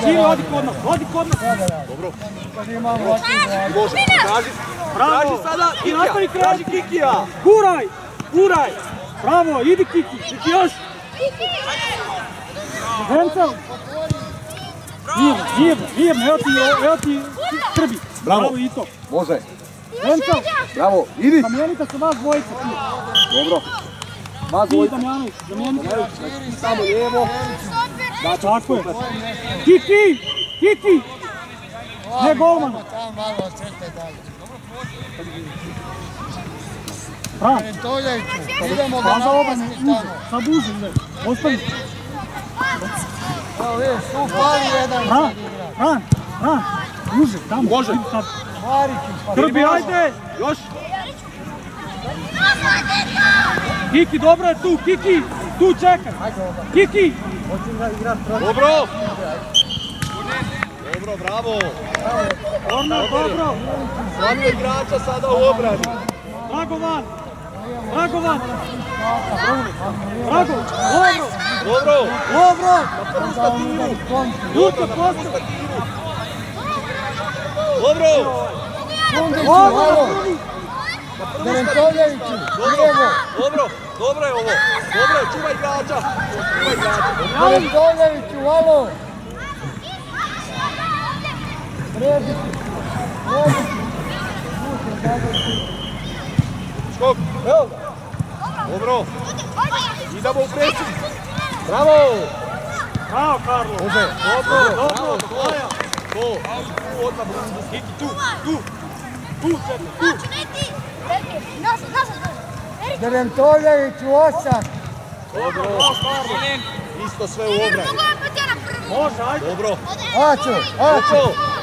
Širi, odi kod nas. Dobro. Može, traži sada Kikija, traži Kikija. Guraj. Bravo, idi Kiki, Kiki još. Vencel. Mirno, evo ti Srbi. Bravo i to. Može. Vencel. Bravo, idi. Zamijenite se vas dvojica. Dobro. Vas dvojica. Zamijenite. Samo lijevo. Da, tako je. Kiki. Ne golman. Fran. Idemo ga napasti tamo. Sad uži, ostavi. Evo vidiš, tu pali jedan sad igra. Fran, uži, tamo. Može. Srbi, ajde. Još. Kiki, dobro je tu, Kiki. Tu čekaj. Kiki. Dobro. Dobro, bravo. Korner, dobro. Svaki igrača sada u obrani. Dragovan. Drago. Dobro. Na prvu stativu. Jurko, postavi. Dobro. Derentovljeviću, lijevo. Dobro je ovo. Dobro je, čuvaj igrača. Derentovljeviću, alo. Skok. Dobro. Idemo u presing. Bravo. Bravo, Karlo. Može. Dobro. To. Odmah blizu. Kiki, tu. Tu, čekaj, tu. Derentovljeviću, 8. Dobro. Isto sve u obrani. Može, ajde. Dobro. Ačo,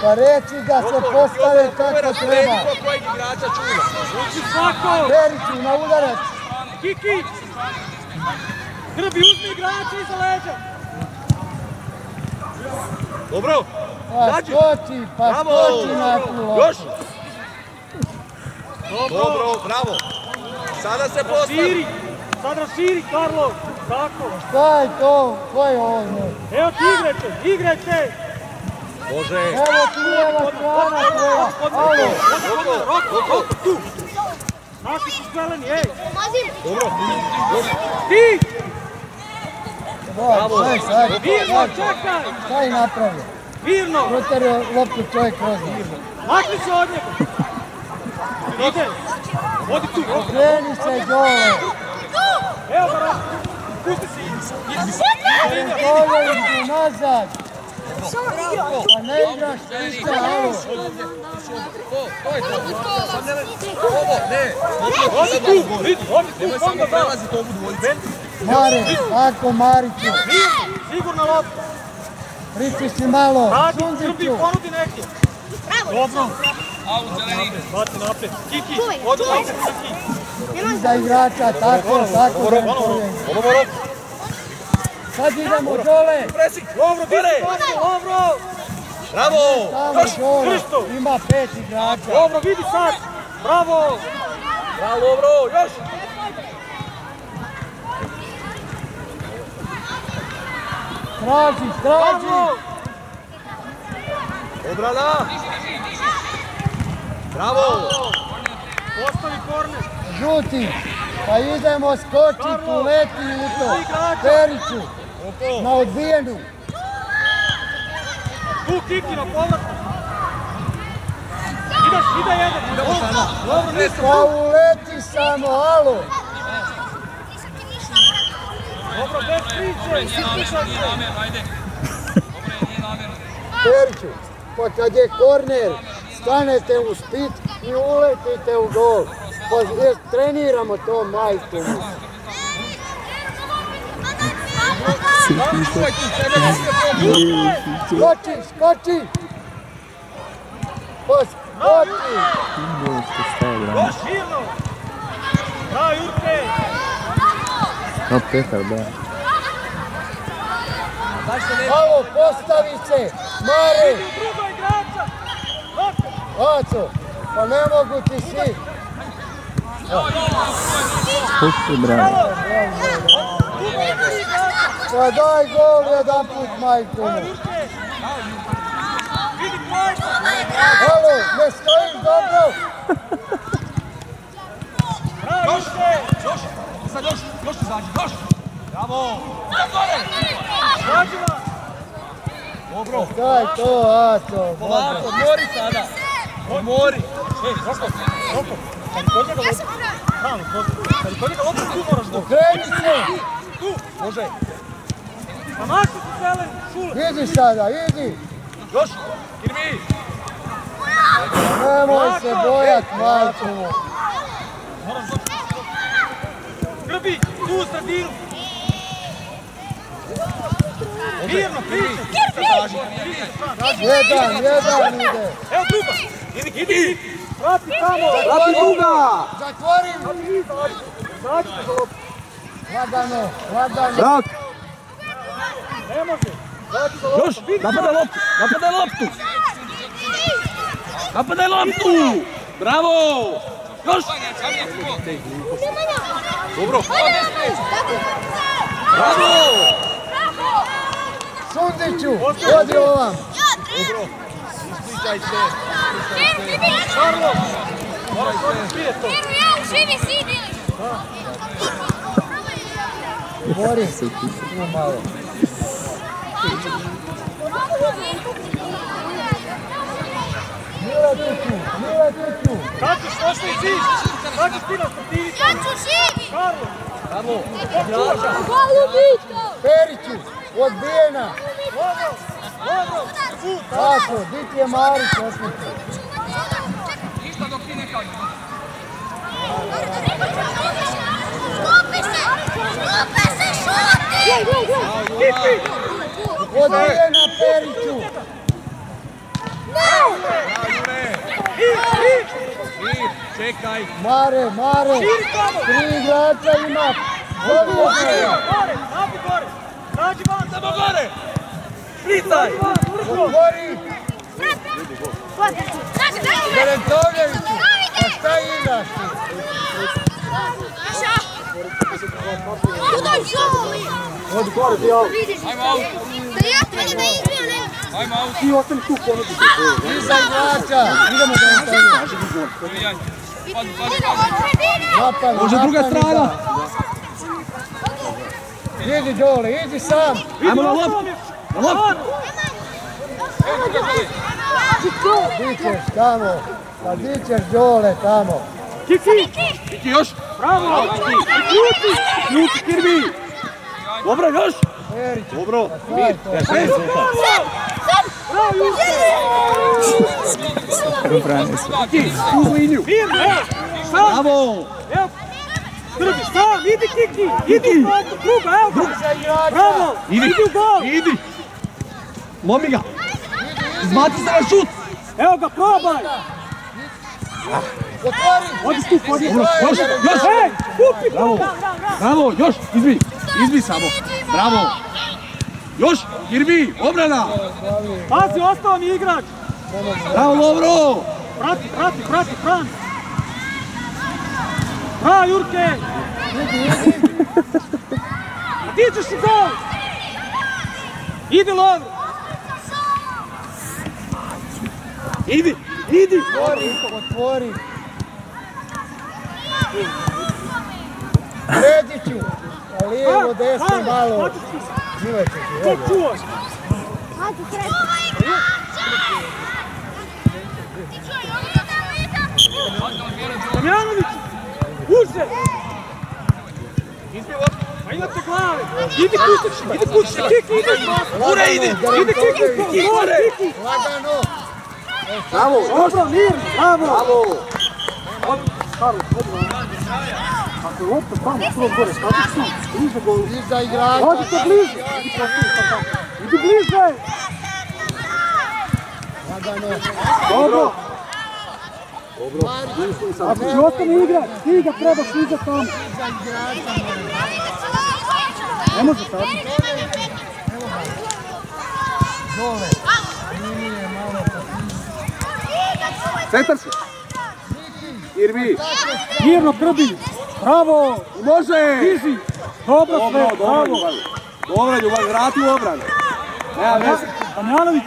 pa reci da se postave kako treba. Kojeg igrača čuva. Uči svako. Periću na udarac. Kiki. Grbi, uzmi igrača iza leđa. Dobro. Pa skoči na tu. Još. Dobro, bravo. Sada se postavi. Sad raširi, Karlo. Tako. Šta je to? Ko je ovo? Evo ti igrajte. Može. Evo ti lijeva strana tvoja. Alo. Roko, tu. Naši su zeleni, ej. Dobro. Ti. Bravo. Mirno, čekaj. Šta je napravio? Mirno. Protario loptu čovjek kroz. Makli se od njega. Ide. Odi tu. Okreni se dole. Evo ga Roko. Pusti se. Derentovljeviću nazad. Pa ne igraš ništa, alo. Odi tu. Odi tu. Onda prelazite ovu dvojicu. Mare, ako Mariću. Sigurno lopta. Pritisni malo. Radi, Srbi, Sundiću. ponudi neki. Dobro. Bati napred. Kiki, odi napred, Kiki. Iza igrača, tako. Ono. Sad idemo dole. Presik. Dobro, dobro. Bravo. Tamo dole. Ima 5 igrača. Dobro, vidi sad. Bravo. Dobro, još. Traži. Obrana. Bravo. Postavi korner. Žuti. Pa idemo skočiti, uleti u to. Periću. Na odbijenu. Tu Kiki na povratku. Ide jedan. Dobro, nisam. Pa uleti samo, alo. Dobro, bez priče. Periću, pa kad je korner, stanete u spit i uletite u gol. Pa treniramo to, majku. Skoči! Pa skoči! Još širno. Bravo, Jurke. No, Petar, da. Alo, postavi se! Mare! Vidi drugo igrača. Aco, pa ne mogu ti svi. Pusti, bravo. Pa daj gol jedan put, majku. dobro! Još! Sad još izađi, još! Bravo! Dobro! Daj to, Aco! Polako, odmori sada! Odmori! Kad kod njega loptu tu moraš da... Okreni se! Tu! Može! Pa maši ti Selen, Šule. Idi sada, idi! Još! Kirmi! Nemoj se bojat, Markovo! Grbić, tu u sredinu. Mirno, priče. Jedan ide! Evo druga. Idi. Vrati tamo. Vrati druga! Zatvori! Zađite za loptu. Lagano! Brak! Ne može. Zađi za loptu. Još! Napadaj loptu! Bravo! Još! Dobro! Bravo! Sundiću! Odi ovam! Dobro! Ispričaj se! Karlo. Moraš odspije to. Bori! Tu malo! Miletiću! Kad ćeš osnovi ziš? Kad ćeš ti na stativicu? Karlo. Bravo! Periću! Odbijena! Dobro. Tako, di ti je Marić osmiče? Odbijena Periću! Čekaj! Mare! 3 igrača ima! Dobio se! Nabi gore. Nađi van. Samo gore! Špricaj! Otvori! Berentovljeviću! A šta igraš ti? Odi gore, ti ovo. Ajmo out! Ti ostani tu ponudi. Iza igrača! Idemo Berentovljeviću! Napad! Može druga strana! Idi dole, idi sam! Ajmo na loptu! Na loptu! Di ćeš tamo? Pa di ćeš dole tamo? Kiki još! Bravo. Ključi Kirbi! Dobro, još! Perić! Dobro! Mir! Kiki, uz liniju! Bravo! Evo. Srbi, sam, idi Kiki. Idi u kruga, evo ga. Iza igrača! Bravo. Idi! Idi u gol. Idi! Lomi ga! Izbaci se na šut! Evo ga, probaj. Otvori! Odi tu, podi. Dobro, još! Ej, kupi. Bravo! Bravo, još! Izbi samo! Bravo! Još! Kirbi, obrana! Pazi, ostao mi igrač. Bravo, dobro! Prati, Fran. Bravo, Jurke. Ti ćeš u gol. Idi, Lovro. Idi! Otvori! Srediću! Lijevo, desno, malo! Mileću ti, Ko čuvaš? Damjanović, uže! Pa imate glave! Idi kućiš! Kiki, idi! Ure, idi! Idi Kiki! Kiki! Lagano! Bravo, još! Dobro, mirno, bravo! Bravo! Ako je lopta tamo, skroz gore, stati sam, bliže golu. Iza igrača! Odite bliže! Idi bliže! Lagano! Dobro! Ako će ostane igrač, ti ga trebaš iza tamo. Ne može sad. Dole! Linije malo Centar se! Kirbi! Mirno, Grbić! Bravo! Može! Izi! Dobro sve, bravo! Dobra, Ljubav, vrati u obranu. Nema veze. Damjanović!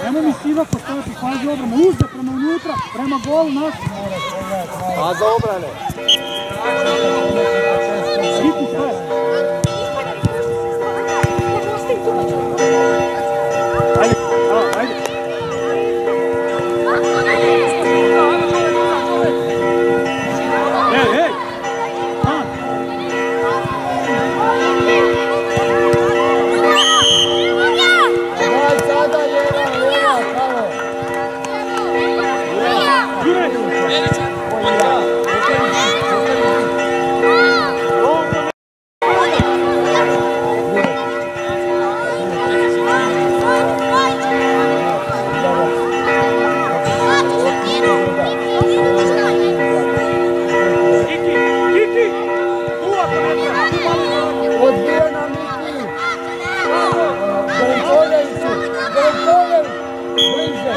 Nemo mi siva postaviti fazi obrane. Uzde prema unutra, prema golu naši. A za obrane. Biti sve. Ajde, ajde. Ej, ej! Daj sada lijeva, pravo. Odbijena Miki. Grenković, bliže.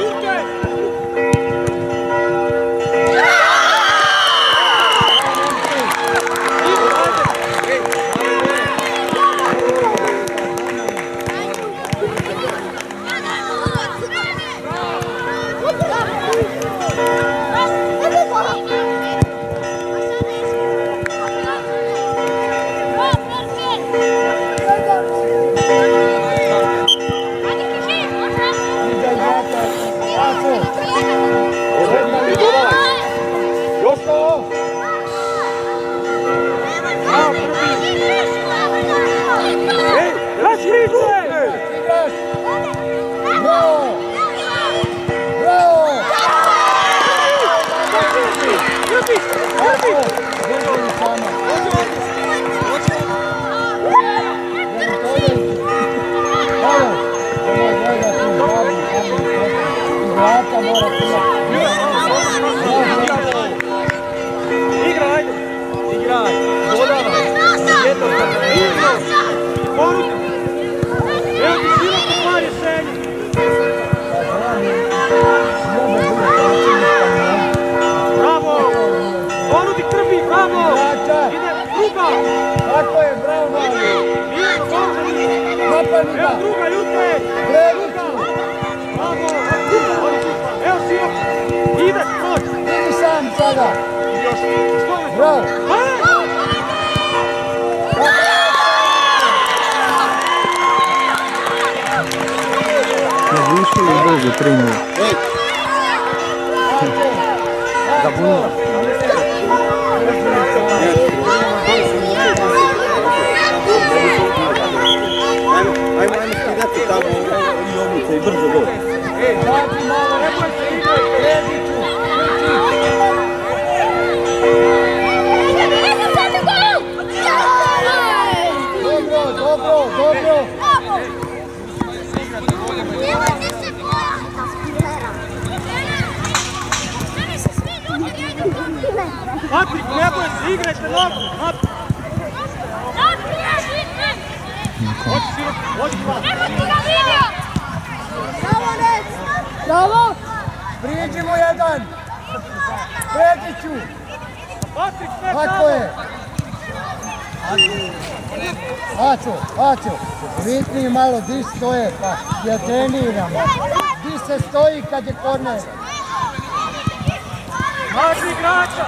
Još to! Ej, rašrice! Bravo! Bravo! Ljubi, ljubi! Grenković sama. Evo, ovo gleda tu žabu, iz vrata mora Igra, ajde! Igraj! Dodavaj! Poruka! Evo ti sila po dva rješenja! Bravo! Porudi krbi, bravo! Ide druga! Tako je, bravo mali! Mirno, Božani! Napadni ga! Evo druga, Jutke! Previću! Bravo! Evo sila! Ide, proć! Idi sam sada! Bravo! Ne više i brzo 3-0. Zabunilo. Ajmo skidati tamo i obuce i brzo gol. Znači malo, nemoj se igrati, Previću! Dobro! Patrik, ne boj se, igrajte nogu! Bravo! Prijeđi mu jedan! Previću! Patrik, sve Tako je! Aco, ritni malo, di stoje, pa ja treniramo. Di se stoji kad je korner? Maži igrača!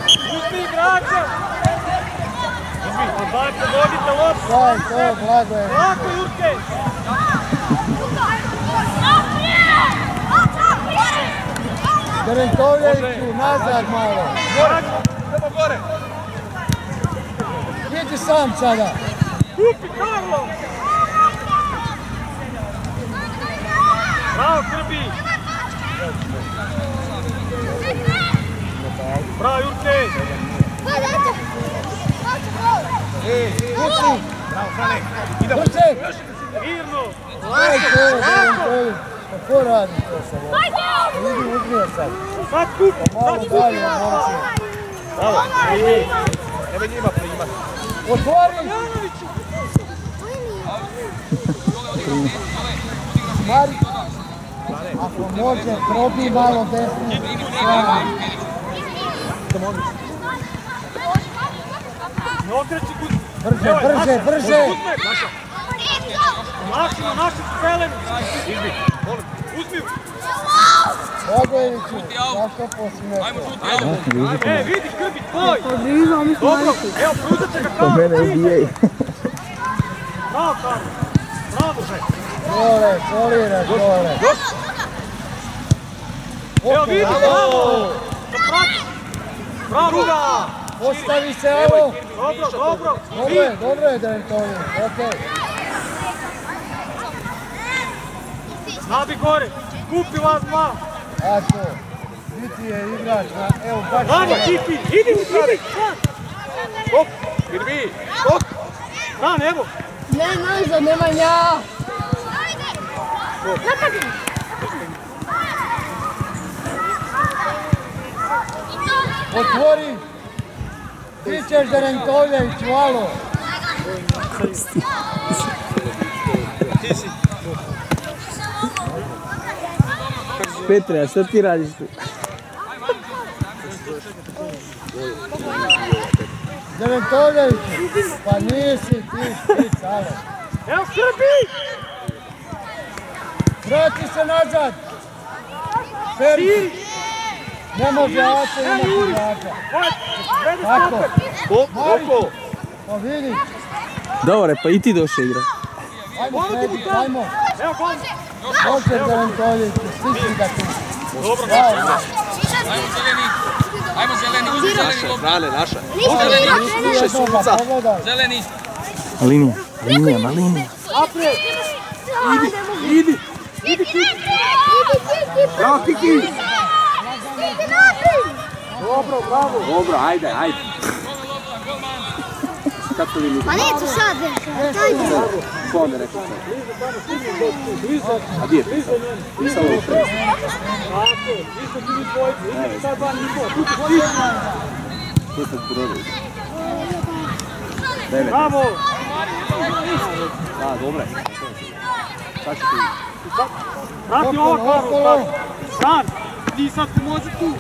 Uzmi igrača! Odbacite, vodite loptu! Daj to, blago je. Lako, Jurke! Grenkoviću, nazad malo. Idemo gore! Idi sam sada. Kupi, Karlo! Bravo, Krbi! Bravo, Jurke! Kupi! Bravo, Franek! Idemo! Brže! Mirno! Aj to je Grenković. Pa ko radi to sa vama? Idi ugnije sad. Sad kupi! Malo dalje, momci. Bravo! Primi! Nemoj njima primati! Otvori! Mari! Ako može, probi malo desnu stranu. Ne okreći kući! Brže! Našimo našu strelenu! Uzmi! Bogojeviću, zašto posmijete? Vidi, Krbi, tvoj! Dobro, evo, pruzat će ga kao! Bravo, Karlo! Bravo, žaj! Dole, solira, dole. Evo, vidi, bravo! Bravo! Postavi se ovo! Dobro! Dobro je D'Antoni, okej. Nabi gore, kupi vas dva! Ako, biti je igrač, evo baš... Bravo, Kiki, idi! Hop, Irbi, hop! Bran, evo! Ne, nazad, Nemanja! Napadi! Otvori! Ti ćeš D'Antonjeviću, alo! Petre, a šta ti radiš tu? D'Antonjeviću, pa nisi ti špic, alo! Evo, Srbi! Vrati se nazad! Feri! Ne može Aca imati igrača. Tako. Oko! Pa vidi. Dobre, pa i ti došao igra. Ajmo Fredi, ajmo. Evo, gol! Može D'Antonjeviću, stisni ga tu. Dobro, Ajmo zeleni, uzmi zeleni loptu. Brane, naša. Više sunca. Zeleni. Na linija. naprijed! Idi! Bravo, Kiki! Dobro, bravo! Dobro, ajde. Kad to vidim? Pa neću sad, Ko onda rekao to? A gdje je pisao? Pisao ovo pre. Tako, isto ti mi dvojice, idete sad van njihova. To ste porodili. Bravo! Da, dobro je. Sad ću ti. Vrati ovo, Karol, Bran, ti sad pomozi tu.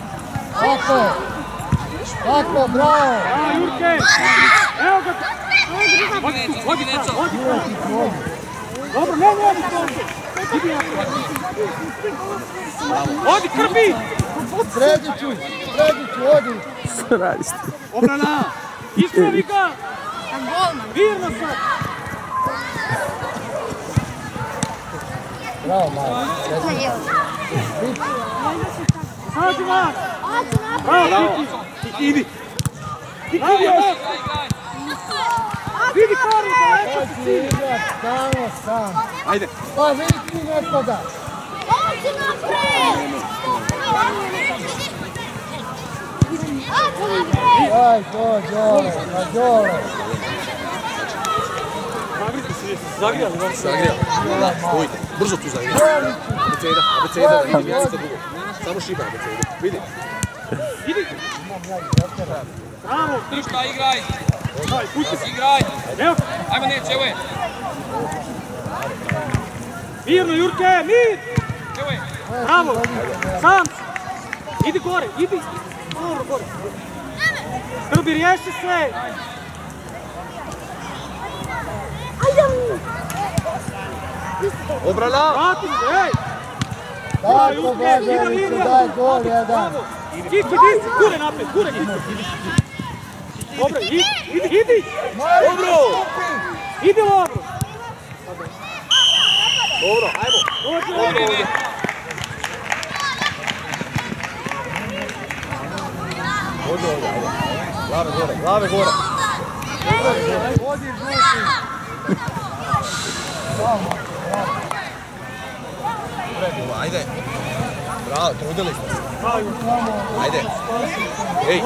Tako, bravo! Bravo, Jurke! Evo ga! Odi tu, odi! Dobro, ne, odi, Krbi! Srediću, odi! Šta radiš ti? Obrana! Ispravi ga! Virno sad! Bravo, malo. Sađi vas! Bravo, Kiki! Idi! Kiki, još! Vidi Karol, daleko si ti! Igrač, stalno sam. Ajde. Pa vidi ti nekoga. Ođi napred! Aj, to, Đole, pa Đole. Zagrijali vam se. Zagrijali. Da, stojite. Brzo tu zagrijali. Abeceda, vidi mjesto drugo. Samo šiba abeceda. Vidi. Idi! Bravo! Trška, igraj. Pusti! Igraj. Evo! Ajmo, neće, evo je. Mirno, Jurke! Mir! Evo je. Bravo! Sam! Idi gore, idi! Dobro, gore! Srbi, riješi se! Obrana! Vrati se, ej! Tako, Blaževiću, daj gol jedan. Kiki, di si! Gure napred, gure njih! Dobro, idi! Dobro! Idi, Lovro! Dobro, ajmo! Dođe, Glave gore! Vodi žuti. Ajde! Bravo, trudili ste se. Ajde! Ej!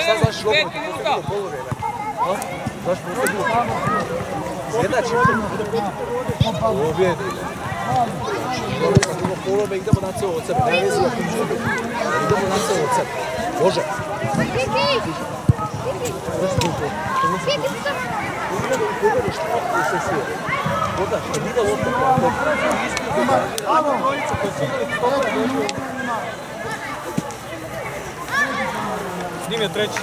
Šta znaš 5 minuta. Znaš Zjednači! Pobjedi! Idemo na cijelo od sebe, ne vezi da ti žubi. Idemo na cijelo od sebe. Može! S njim je treći.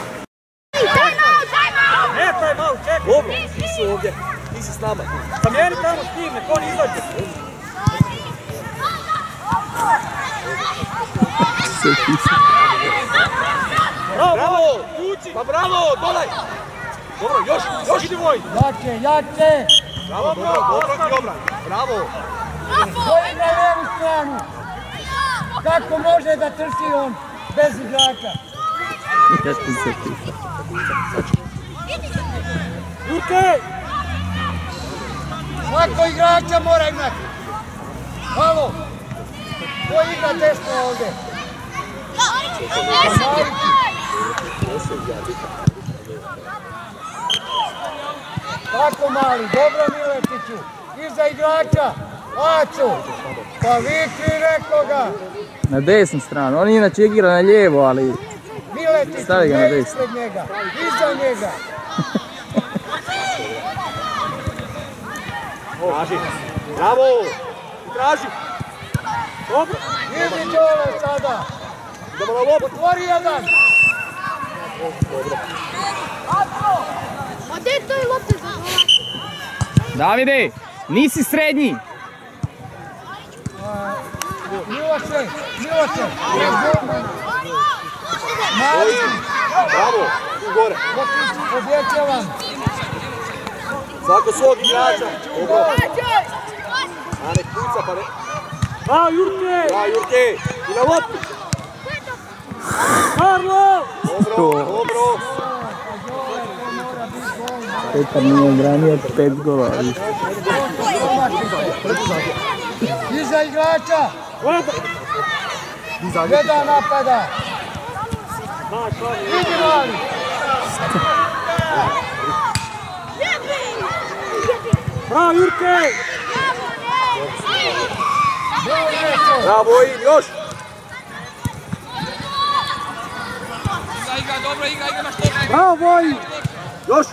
Ne, taj malo, čekaj. Dobro, ti si ovdje, ti si s nama. Zamijeni tamo s njim, nek on izađe. Se pisa. Bravo! Pa bravo, dolaj! Dobro, još! Idi Vojn! Jače, jače! Bravo, dobro ti obran! Bravo! Koji na levu stranu! Kako može da trči on bez igrača? Ja ti se pisa. Jurke! Svako igrača mora imati! Halo! Ko igra desno ovdje? Tako mali, dobro Miletiću! Iza igrača! Acu! Pa vikri nekoga! Na desnu stranu, on inače igra na lijevo, ali... Miletiću, Stavi ga na ne desno. ispred njega! Iza njega! Traži! Bravo! Traži! Dobro! Idi Đole sada! Idemo na lopu! Otvori jedan! A gdje je to i lopte za golac? Davide, nisi srednji! Miloše! Miloše! Marić! Bravo! Tu gore! Objećevam! Svako svog igrača! Dobro! A nek puca pa ne... Bravo Jurke! Da, Jurke! I na lopu! Karlo! Dobro! Petar nije branio 5 gola. Iza igrača! Gledaj! Jedan napada! Idi mali! Bravo Jurke! Bravo im, još! Igra, dobro igra na što ne. Bravo Vojn! Još!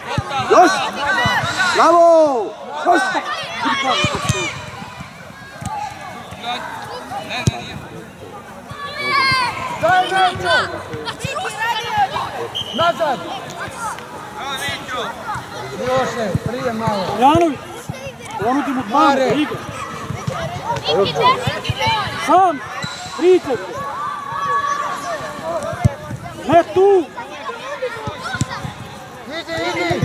Bravo! Još! Ne, nije. Daj Nećo! Nazad! Miloše, prije malo. Janović! Ponudi mu tamo da igra! Sam! Pričajte! Ne tu! Idi!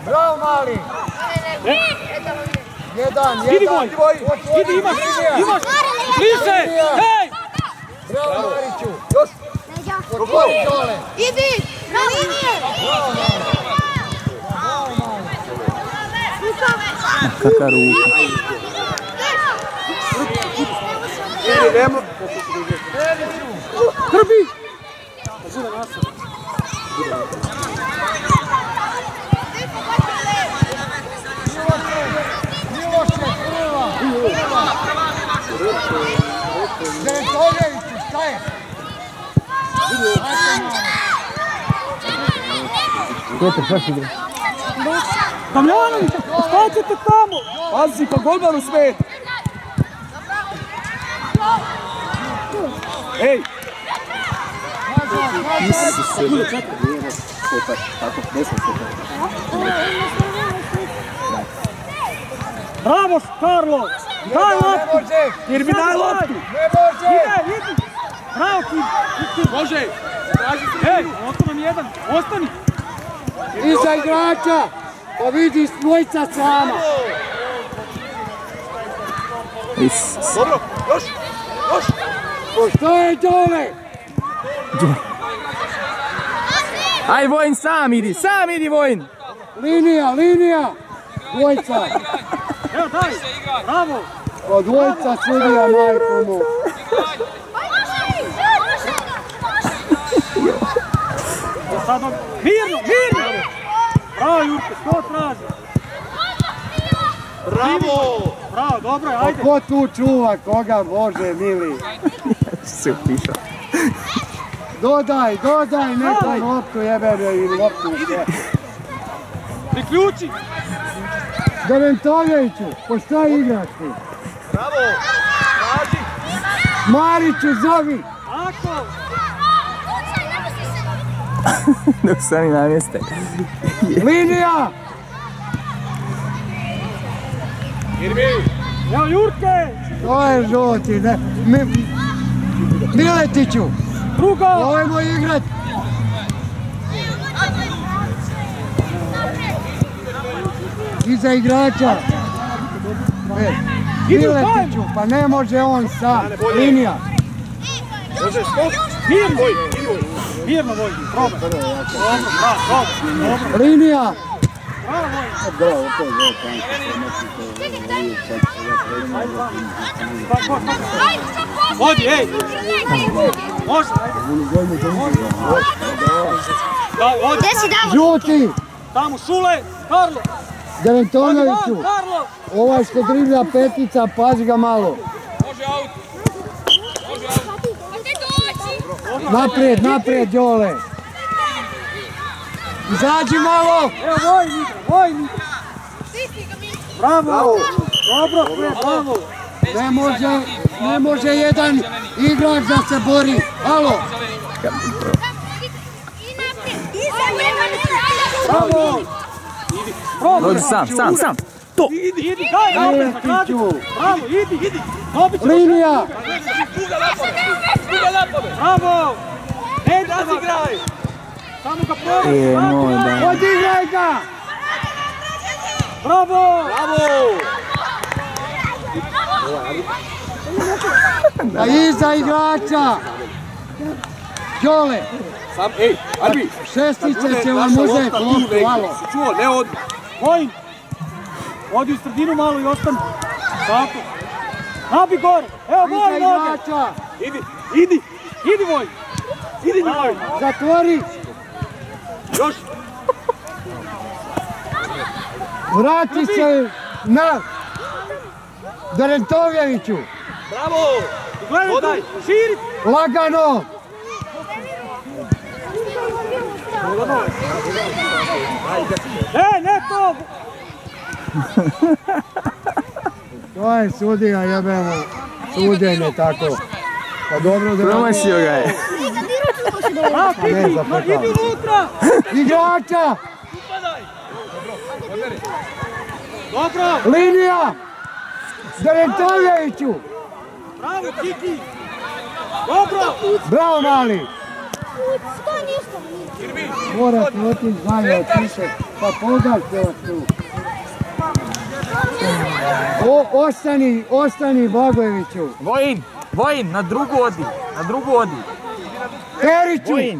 Bravo mali! Jedan! Idi Vojn! Idi, imaš! Bliže! Hej! Bravo Mariću! Još! Otvori Đole! Idi! Na linije! Bravo mali! Kaka ruka. Idi, nemo! Trbi! Miloše, prva! Zrentoviću, šta je? Damjanović! Šta ćete tamo? Pazi, pa golmanu smet! Ej! Bravo Karlo! Daj Ne loptu! može! Jer mi daj loptu! Ne može! Idi! Bravo ti! Može! Traži se! Hej! Ostao nam jedan! Ostani! Iza igrača! Pa vidi dvojica sama! Dobro! Još! Pa šta je Đole? Aj Vojn, sam idi Vojn! Linija! Dvojica! Evo daj! Bravo! Pa dvojica sudija, majko mu! Sad mirno! Bravo Jurke, što traži? Bravo! Bravo, dobro je, Pa ajde! ko tu čuva koga, Bože mili? Se upišao. Dodaj nekom loptu jebene i loptu sve. Priključi! Deventoviću, pa šta igraš ti? Bravo! Traži! Mariću, zovi! Tako! Dok se oni namjeste. Linija! Irmi! Evo Jurke! To je žuti, ne? Miletiću, Druga! ovojmo igrat. Iza igrača. Miletiću, pa ne može on sam. Linija. Može, stop. Mirno! Mirno, Vojni, probaj. Dobro. Linija. Vodi, ej! Može! Gdje si Davor? Žuti. Tamo, Šule, Karlo! Deventonoviću. Karlo! Ovaj što dribla petica, pazi ga malo. Može aut. Može aut. Naprijed, naprijed, Đole. Izađi malo. Evo, Vojni! Bravo! Dobro, bravo! Ne može jedan igrač da se bori. Alo. Bravo! Dođi sam. To! Idi, daj, napred, nakradi! Bravo, idi! Dobit ćemo! Linija. Druga napade. Bravo! Ne razigraj! Samo ga probaj! Moj da. Odigraj ga. Bravo! A iza igrača. Đole. Sam, ej, Arbi. Šestice će vam uzeti loptu, alo. Čuo, ne od... Vojn! Odi u sredinu malo i ostani. Tako. Nabi gore! Evo, Iza Vojn ode! igrača. Idi, Vojn! Idi, Vojn! Zatvori. Još. Vrati se na Derentovjeviću. Bravo. Gledaj taj! Širi! Lagano. Ne to! To je sudija, jebeno. Suđenje tako. Pa dobro da... Promašio ga je. A, Kiki! Idi unutra! Igrača. Dobro! Linija. Derentovjeviću. Bravo, Kiki! Dobro! Bravo, mali. To ništa. Moraš otići dalje od više. Pa pogađte vas tu. Ostani Blagojeviću. Vojin, na drugu odi. Periću.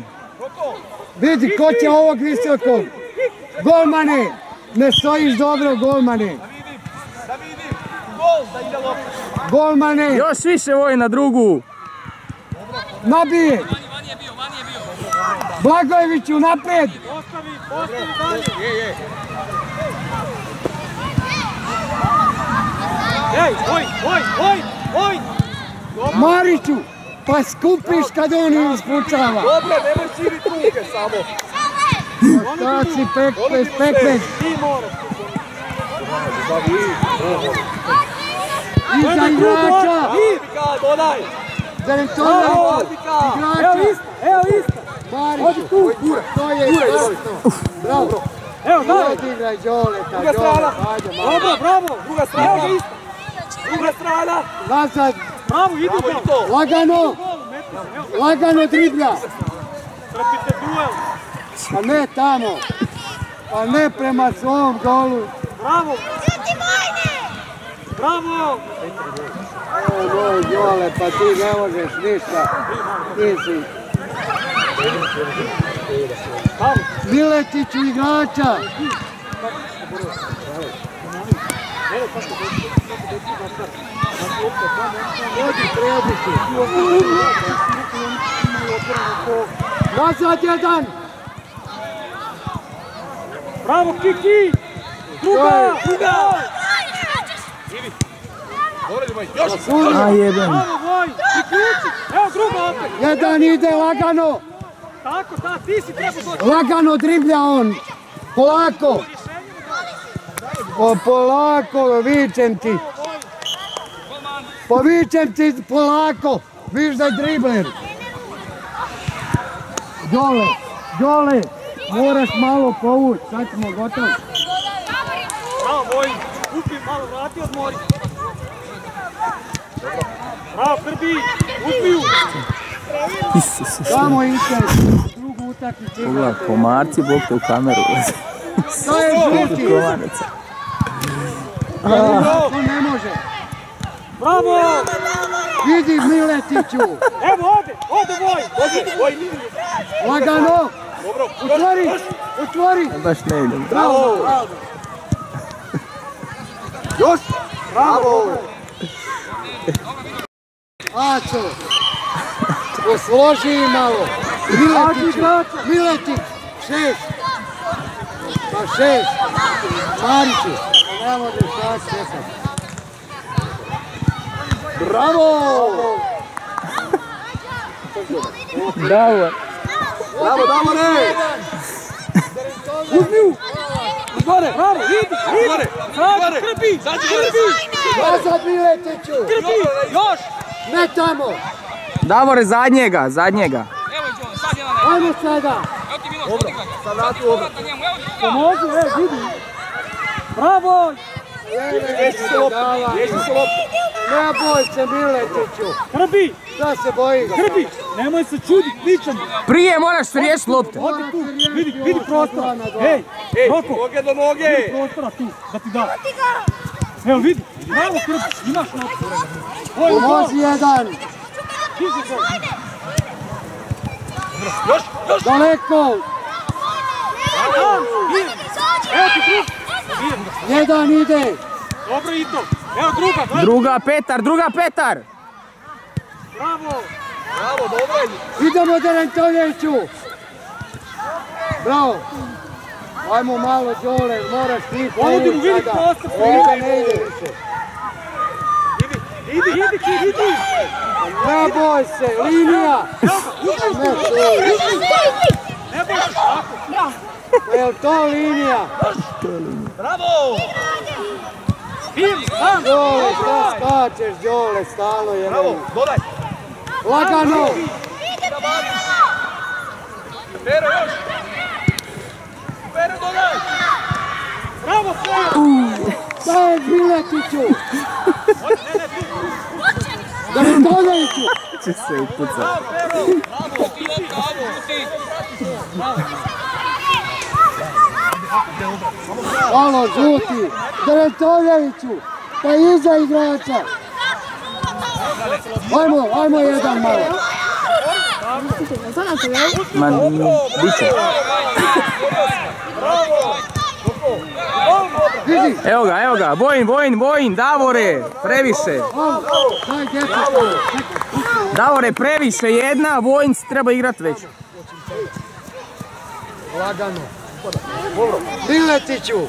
Vidi ko će ovog visokog. Golmane. Ne stojiš dobro, golmane. Da vidim. Gol, da ide lopta. Golmane. Još više Vojin na drugu. Nabije. Vani je bio. Blagojeviću, napred. Postavi dalje! Ej, Vojn! Mariću, pa skupiš kad on ispucava. Dobro, nemoj širiti ruke samo. Staci, pekpez. Ti moraš! Iza igrača. Vika, dodaj. Derentović. Igrača. Evo isto! Mariću, to je jasno. Bravo. Evo, daj! Odigraj Đoleta, Druga strana. Ajde, malo. Dobro, bravo! Druga strana. Druga strana. Nazad, Bravo, idi Bravo, to! i to. lagano. Lagano dribla. Trpite duel! Pa ne tamo. Pa ne prema svom golu. Bravo! Bravo! O moj Đole, pa ti ne možeš ništa. Ti si. Miletiću igrača. Nazad jedan. Bravo, Kiki! Druga! Dobro, Ljubaj, još. A jebem. Bravo, Vojn! Priključi! Evo druga opet! Jedan ide lagano. Tako, ti si treba doći! Lagano driblja on. Polako. Polako, vičem ti. Povičem ti polako. Viš da je dribler. Đole, moraš malo povući. Sad smo gotovi. Bravo, Vojn! Kupi malo, vrati, odmori! Bravo, Srbiji, uzmi ju! Samo idete, drugu utakmicu Pogledaj, igrate. komarci, bog te u kameru. To je žuti. Komaraca. To ne može. Bravo! Vidi Miletiću. Evo, ode Voj! Lagano. Otvori. Baš ne idem. Bravo. Još! Bravo! Aco. Posloži malo. Miletić. 6. Pa 6. Mariću. Ne možeš sad čekati. Bravo! Bravo. Bravo, Davore! Uzmi ju! Gore, bravo, idi! Bravo, krpi! Nazad Miletiću. Krpi! Još! Ne tamo. Davore, zadnjega. Evo Đole, sad jedan. Ajmo sada. Evo ti Miloš, odi ga. Sad vrati u obrat. Pomozi, vidi! Bravo! Riješi se loptu. Ne boj se Miletiću. Krpi! Da se boji ga. Krpi! Nemoj se čuditi, vičem! Prije moraš riješiti lopte. Odi tu, vidi prostora! Hej, Roko! Noge do noge! Vidi prostora tu, da ti da! Evo vidi, bravo Krpi, imaš loptu! Pomozi jedan. Još! Daleko. Evo ti drug! Jedan ide. Dobro i to! Evo druga! Druga Petar. Bravo! Bravo, dobro! Idemo Derentovljeviću. Bravo. Ajmo malo Đole, moraš ti Ovdje mu vidi prostor! Ovoga ne ide više. Idi! Ne boj se, linija. Ne boj. Ne boj se tako! Jel to linija? Bravo! Đole, šta skačeš Đole, stalno je. Bravo, dodaj! Lagano. Pero još! Pero dodaj! Bravo, Daj Miletiću. Derentovljeviću. Će se upucati. Bravo, ti. Malo žuti. Derentovljeviću. Pa iza igrača. Ajmo jedan malo. Ma biće. Vidi. Evo ga, Vojin, Davore, previše. Daj djeca. Davore, previše jedna, Vojin treba igrat već. Lagano. Miletiću.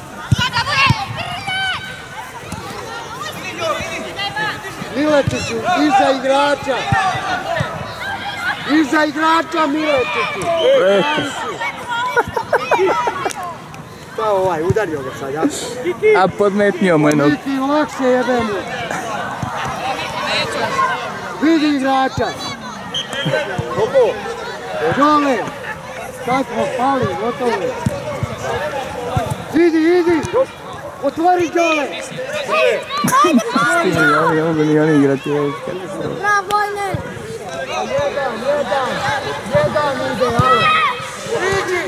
Miletiću, iza igrača. Iza igrača Miletiću. Šta ovaj, udario ga sad, ja? A podmetnio mu jednog. Vidi lakše jebemo. Vidi igrača. Đole. Sad smo pali, gotovo je. Idi. Otvori Đole. Ne mogu ni oni igrati. Bravo, Vojne! Jedan ide, alo. Idi.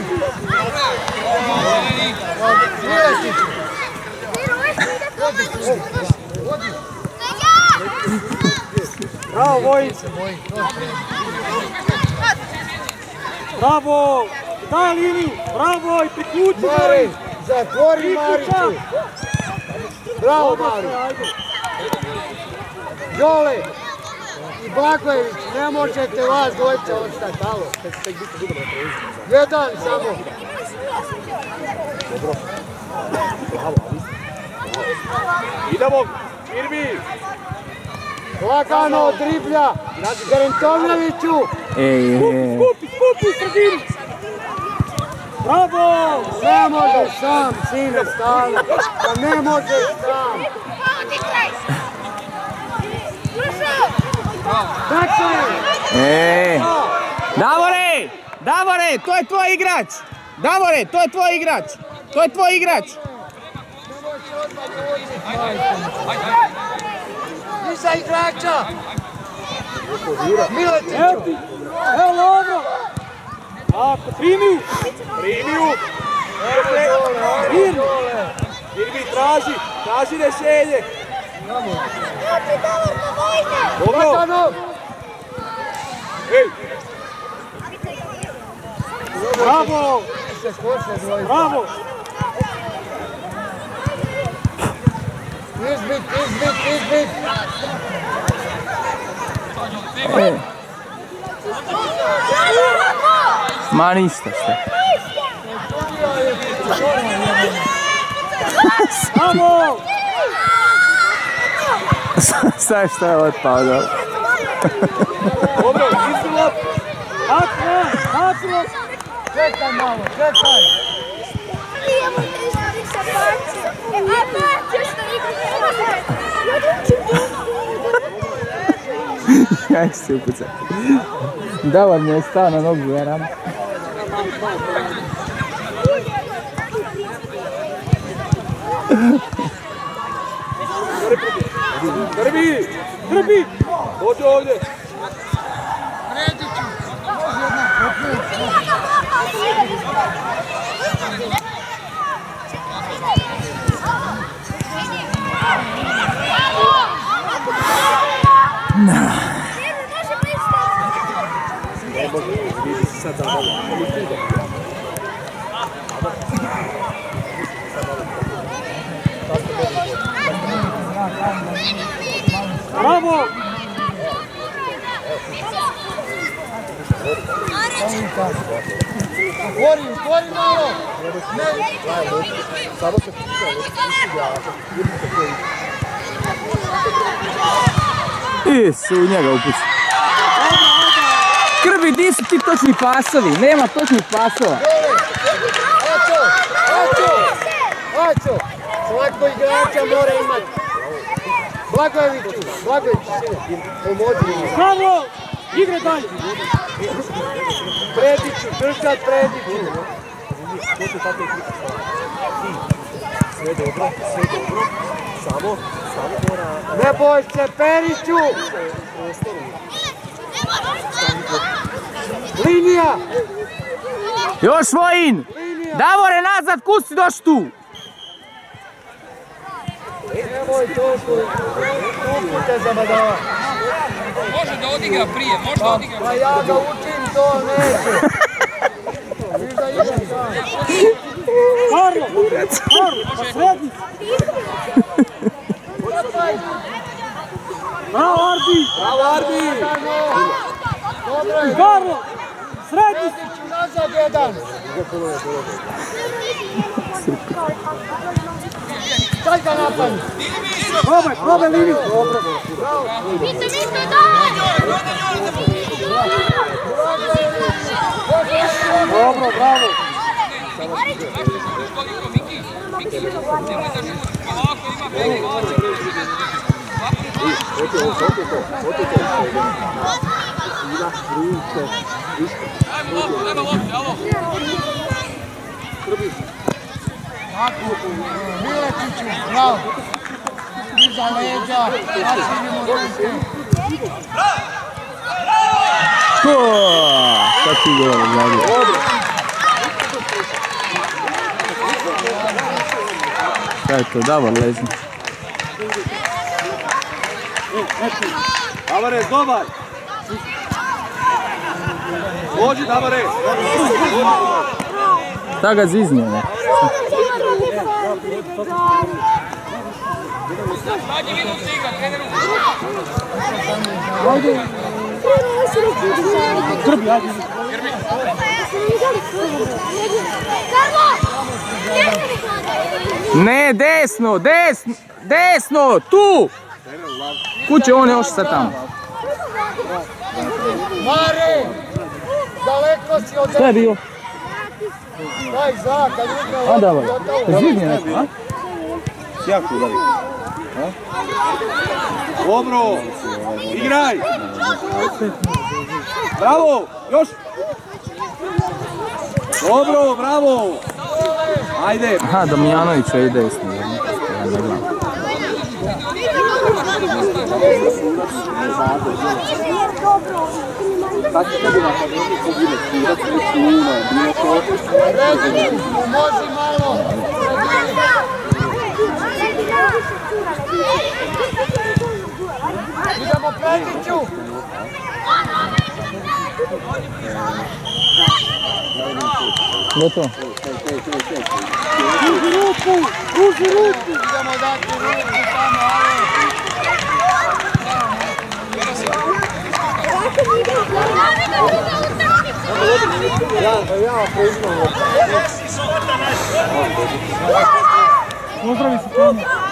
Bravo, Vojin! Bravo! Daj liniju! Bravo! I priključi Vojin! Zatvori Mariću. Bravo Mari. Đole i Blagojević, ne možete vas dvojica ostati, alo. Jedan samo. Idemo, Irbi! Lagano driblja. Derentovljeviću. Skupi sredinu! Bravo! Ne možeš sam, sine, stalno. Pa ne možeš sam. Tako je. Davore, to je tvoj igrač. Davore, to je tvoj igrač. To je tvoj igrač. Iza igrača. Evo ti! Evo Lovro! Tako, primi! Primiju! Mirno! Irvi, traži rješenje! Dobro! Ej! Bravo! Bravo! Izbit! Ma ništa ste. Bravo! Sad što je otpao, da? Dobro, izgled! Hacilo! Čekaj malo, čekaj! Ja ću se upucati. Davor mi je stao na nogu, ja ram. Grbi! Dođi ovdje! Bravo! Otvori malo! Samo se I su u njega upuci. Krbi, di su ti točni pasovi? Nema točnih pasova. Aco! Svako igrača mora imati. Blagojeviću, sine, pomozi mi. Bravo! Igre dalje! Prediću, držat Prediću. sve dobro. Samo mora... Ne boj se, Periću! Linija! Još Vojin! Davore, nazad, kud si došli tu? Nemoj toliko, upute za badava. Može da odigra prije, može da odigra. Pa ja ga učim, to neće. Viš da idem sam. Karlo, pa srednji. Bravo Arbi! Bravo Arbi! Dobro je. Karlo, srednji. Prediću nazad jedan. Kaj ga napadni? Probaj liniju. Dobro, bravo. Miletiću, bravo. Iza leđa, nasilimo ruke. Šta ti je ovo zadio? Šta je to, Davor lezni? Davore, dobar! Dođi, Davore! Šta ga ziznio, ne? Zadnji minut se igra, treneru. Grbi, ajde. Ne, desno, desno, tu! Kuće, on je još sad tamo. Mare! Daleko si od... Šta je bio? Daj za, kad igra... A, Davor, ziznio neko, a? Jako udari. Dobro! Igraj! Bravo! Još! Dobro, bravo! Ajde! Aha, Damjanović je i desno. Ja ne gledam. Pomozi malo! Idemo Petiću! Gotovo. Uži ruku! Uži ruku! Idemo dati ruku tamo, Ja priznam. Pozdravi se tamo.